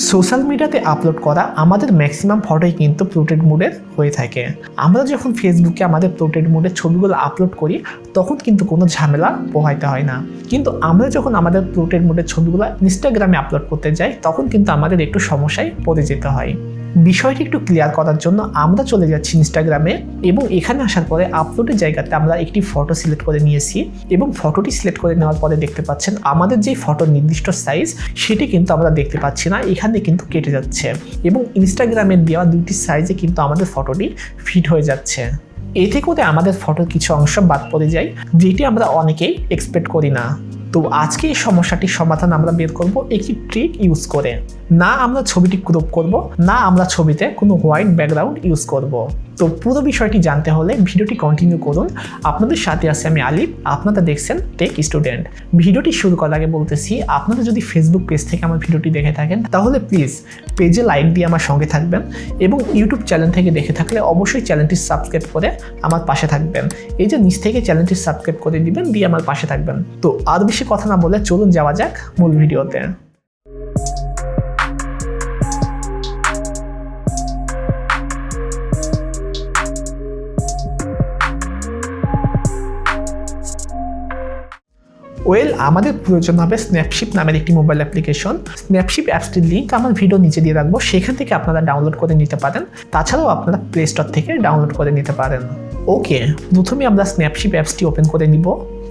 Social মিডিয়াতে upload করা আমাদের ম্যাক্সিমাম ফটোই কিন্তু পোর্ট্রেট মোডের হয়ে থাকে। আমরা যখন ফেসবুকে আমাদের পোর্ট্রেট মোডের ছবিগুলো আপলোড করি তখন কিন্তু কোনো ঝামেলা পোহাইতে হয় না, কিন্তু আমরা যখন আমাদের পোর্ট্রেট মোডের ছবিগুলো ইনস্টাগ্রামে আপলোড করতে যাই তখন কিন্তু আমাদের একটু সমস্যায় পড়ে যেতে হয়। বিষয়টি একটু ক্লিয়ার করার জন্য আমরা চলে যাচ্ছি ইনস্টাগ্রামে এবং এখানে আসার পরে আপলোডের জায়গাতে আমরা একটি ফটো সিলেক্ট করে নিয়েছি এবং ফটোটি সিলেক্ট করে নেওয়ার পরে দেখতে পাচ্ছেন আমাদের যে ফটোর নির্দিষ্ট সাইজ সেটি কিন্তু আমরা দেখতে পাচ্ছি না, এখানে কিন্তু কেটে যাচ্ছে এবং ইনস্টাগ্রামের দেওয়া দুটি সাইজে কিন্তু আমাদের ফটোটি ফিট হয়ে যাচ্ছে। এতে করে আমাদের ফটোর কিছু অংশ বাদ পড়ে যায়, যেটি আমরা অনেকেই এক্সপেক্ট করি না। তো আজকে এই সমস্যাটির সমাধান আমরা বের করব একটি ট্রিক ইউজ করে। না আমরা ছবিটি ক্রপ করব, না আমরা ছবিতে কোনো হোয়াইট ব্যাকগ্রাউন্ড ইউজ করব। তো পুরো বিষয়টি জানতে হলে ভিডিওটি কন্টিনিউ করুন। আপনাদের সাথে আছে আমি আলিফ, আপনারা দেখছেন টেক স্টুডেন্ট। ভিডিওটি শুরু করার আগে বলতেছি, আপনারা যদি ফেসবুক পেজ থেকে আমার ভিডিওটি দেখে থাকেন তাহলে প্লিজ পেজে লাইক দিয়ে আমার সঙ্গে থাকবেন এবং ইউটিউব চ্যানেল থেকে দেখে থাকলে অবশ্যই চ্যানেলটি সাবস্ক্রাইব করে আমার পাশে থাকবেন। এই যে নিচ থেকে চ্যানেলটি সাবস্ক্রাইব করে দিবেন, দিয়ে আমার পাশে থাকবেন। তো আর বেশি কথা না বলে চলুন যাওয়া যাক মূল ভিডিওতে। আমাদের প্রয়োজন হবে স্ন্যাপশিপ নামের একটি মোবাইল অ্যাপ্লিকেশন। স্ন্যাপশিপ অ্যাপসটির লিঙ্ক আমার ভিডিও নিচে দিয়ে রাখবো, সেখান থেকে আপনারা ডাউনলোড করে নিতে পারেন। তাছাড়াও আপনারা প্লে স্টোর থেকে ডাউনলোড করে নিতে পারেন। ওকে, প্রথমে আমরা স্ন্যাপশিপ অ্যাপসটি ওপেন করে নিব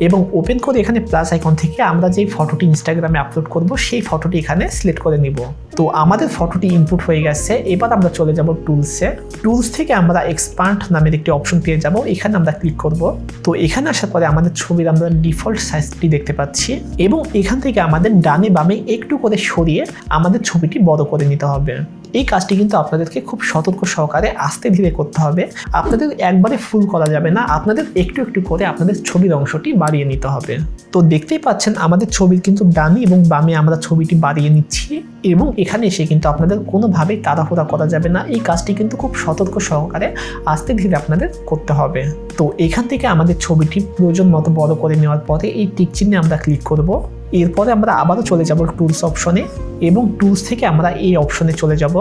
এবং ওপেন করে এখানে প্লাস আইকন থেকে আমরা যেই ফটোটি ইনস্টাগ্রামে আপলোড করব সেই ফটোটি এখানে সিলেক্ট করে নিব। তো আমাদের ফটোটি ইনপুট হয়ে গেছে। এবার আমরা চলে যাব টুলসে। টুলস থেকে আমরা এক্সপান্ড নামের একটি অপশন পেয়ে যাব, এখানে আমরা ক্লিক করব। তো এখানে আসার পরে আমাদের ছবির আমরা ডিফল্ট সাইজটি দেখতে পাচ্ছি এবং এখান থেকে আমাদের ডানে বামে একটু করে সরিয়ে আমাদের ছবিটি বড় করে নিতে হবে। এই কাজটি কিন্তু আপনাদেরকে খুব সতর্ক সহকারে আস্তে ধীরে করতে হবে। আপনাদের একবারে ফুল করা যাবে না, আপনাদের একটু একটু করে আপনাদের ছবির অংশটি বাড়িয়ে নিতে হবে। তো দেখতেই পাচ্ছেন আমাদের ছবির কিন্তু ডানে এবং বামে আমরা ছবিটি বাড়িয়ে নিচ্ছি এবং এখানে এসে কিন্তু আপনাদের কোনোভাবেই তাড়াহুড়া করা যাবে না। এই কাজটি কিন্তু খুব সতর্ক সহকারে আস্তে ধীরে আপনাদের করতে হবে। তো এখান থেকে আমাদের ছবিটি প্রয়োজন মতো বড় করে নেওয়ার পরে এই টিক চিহ্নে আমরা ক্লিক করব। এরপরে আমরা আবারও চলে যাব টুলস অপশনে এবং টুলস থেকে আমরা এই অপশনে চলে যাব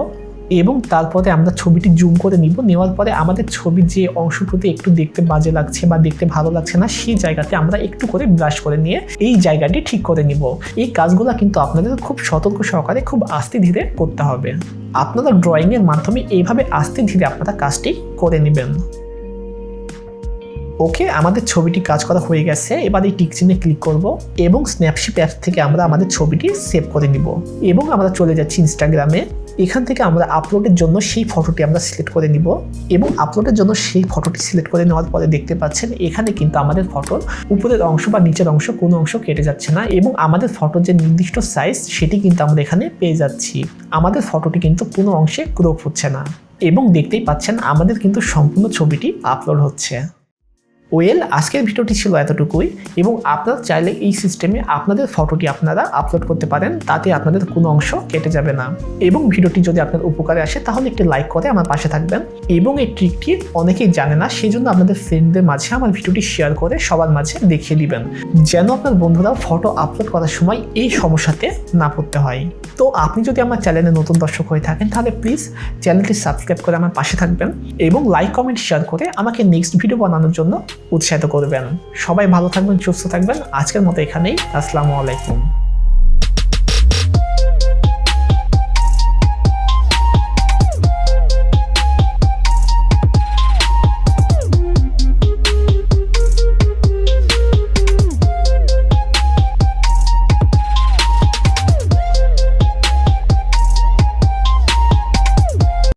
এবং তারপরে আমরা ছবিটি জুম করে নিব। নেওয়ার পরে আমাদের ছবির যে অংশটুতে একটু দেখতে বাজে লাগছে বা দেখতে ভালো লাগছে না সেই জায়গাতে আমরা একটু করে ব্রাশ করে নিয়ে এই জায়গাটি ঠিক করে নিব। এই কাজগুলো কিন্তু আপনাদের খুব সতর্ক সহকারে খুব আস্তে ধীরে করতে হবে। আপনারা ড্রয়িংয়ের মাধ্যমে এইভাবে আস্তে ধীরে আপনারা কাজটি করে নেবেন। ওকে, আমাদের ছবিটি কাজ করা হয়ে গেছে। এবার এই টিক চিহ্নে ক্লিক করব এবং স্ন্যাপশিপ অ্যাপস থেকে আমরা আমাদের ছবিটি সেভ করে নিব এবং আমরা চলে যাচ্ছি ইনস্টাগ্রামে। এখান থেকে আমরা আপলোডের জন্য সেই ফটোটি আমরা সিলেক্ট করে নিব এবং আপলোডের জন্য সেই ফটোটি সিলেক্ট করে নেওয়ার পরে দেখতে পাচ্ছেন এখানে কিন্তু আমাদের ফটোর উপরের অংশ বা নিচের অংশ কোনো অংশ কেটে যাচ্ছে না এবং আমাদের ফটোর যে নির্দিষ্ট সাইজ সেটি কিন্তু আমরা এখানে পেয়ে যাচ্ছি। আমাদের ফটোটি কিন্তু কোনো অংশে ক্রপ হচ্ছে না এবং দেখতেই পাচ্ছেন আমাদের কিন্তু সম্পূর্ণ ছবিটি আপলোড হচ্ছে। আজকের ভিডিওটি ছিল এতটুকুই এবং আপনারা চাইলে এই সিস্টেমে আপনাদের ফটোটি আপনারা আপলোড করতে পারেন, তাতে আপনাদের কোনো অংশ কেটে যাবে না। এবং ভিডিওটি যদি আপনার উপকারে আসে তাহলে একটি লাইক করে আমার পাশে থাকবেন এবং এই ট্রিকটি অনেকেই জানে না, সেই জন্য আপনাদের ফ্রেন্ডদের মাঝে আমার ভিডিওটি শেয়ার করে সবার মাঝে দেখিয়ে দিবেন, যেন আপনার বন্ধুরা ফটো আপলোড করার সময় এই সমস্যাতে না পড়তে হয়। তো আপনি যদি আমার চ্যানেলে নতুন দর্শক হয়ে থাকেন তাহলে প্লিজ চ্যানেলটি সাবস্ক্রাইব করে আমার পাশে থাকবেন এবং লাইক কমেন্ট শেয়ার করে আমাকে নেক্সট ভিডিও বানানোর জন্য উৎসাহিত করবেন। সবাই ভালো থাকবেন, সুস্থ থাকবেন। আজকের মতো এখানেই। আসসালামু আলাইকুম।